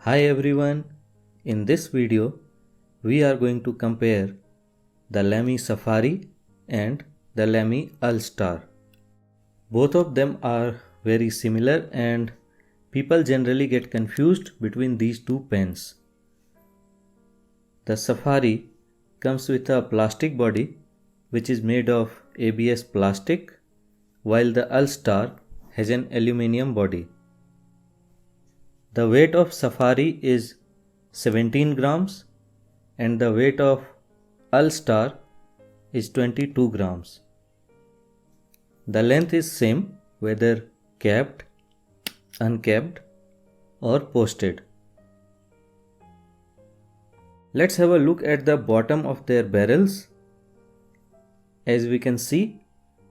Hi everyone, in this video we are going to compare the Lamy Safari and the Lamy All-Star. Both of them are very similar and people generally get confused between these two pens. The Safari comes with a plastic body which is made of ABS plastic, while the All-Star has an aluminium body. The weight of Safari is 17 grams and the weight of All-Star is 22 grams. The length is same whether capped, uncapped or posted. Let's have a look at the bottom of their barrels. As we can see,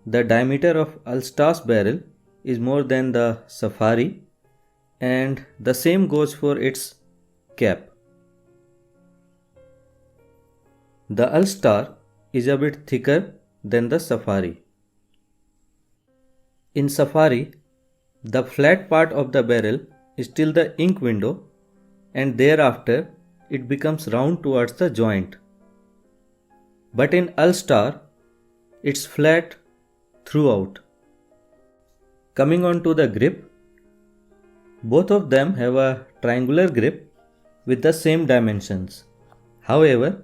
the diameter of All-Star's barrel is more than the Safari, and the same goes for its cap. The All-Star is a bit thicker than the Safari. In Safari, the flat part of the barrel is till the ink window and thereafter it becomes round towards the joint. But in All-Star, it's flat throughout. Coming on to the grip, both of them have a triangular grip with the same dimensions. However,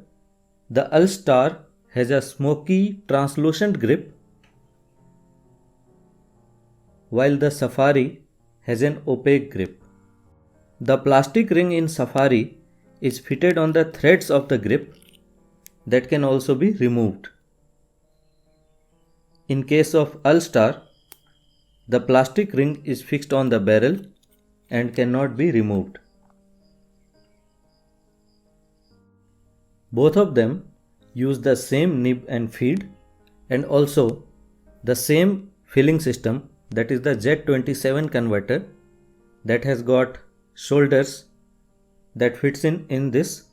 the All-Star has a smoky translucent grip, while the Safari has an opaque grip. The plastic ring in Safari is fitted on the threads of the grip that can also be removed. In case of All-Star, the plastic ring is fixed on the barrel and cannot be removed. Both of them use the same nib and feed and also the same filling system, that is the Z27 converter that has got shoulders that fits in this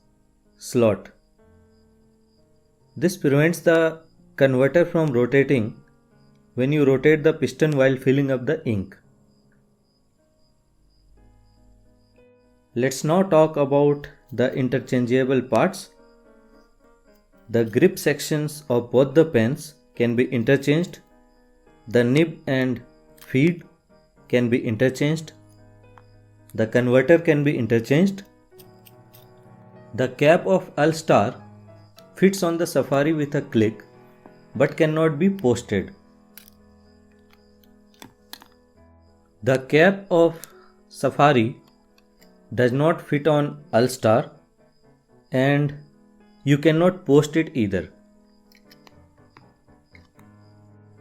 slot. This prevents the converter from rotating when you rotate the piston while filling up the ink. Let's now talk about the interchangeable parts. The grip sections of both the pens can be interchanged. The nib and feed can be interchanged. The converter can be interchanged. The cap of All-Star fits on the Safari with a click but cannot be posted. The cap of Safari does not fit on All-Star and you cannot post it either.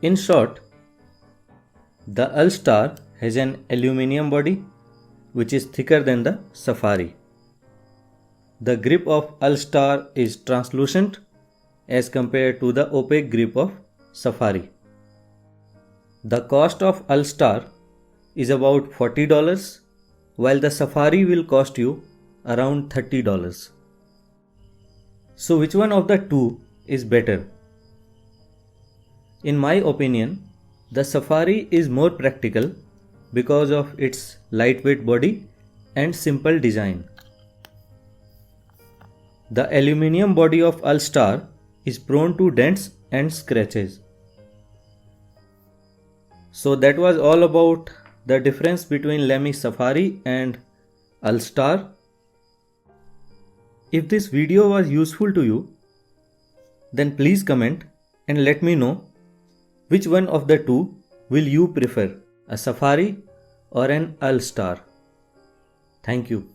In short, the All-Star has an aluminium body which is thicker than the Safari. The grip of All-Star is translucent as compared to the opaque grip of Safari. The cost of All-Star is about $40, while the Safari will cost you around $30. So which one of the two is better? In my opinion, the Safari is more practical because of its lightweight body and simple design. The aluminium body of All-Star is prone to dents and scratches. So that was all about the difference between Lamy Safari and All-Star. If this video was useful to you, then please comment and let me know which one of the two will you prefer, a Safari or an All-Star. Thank you.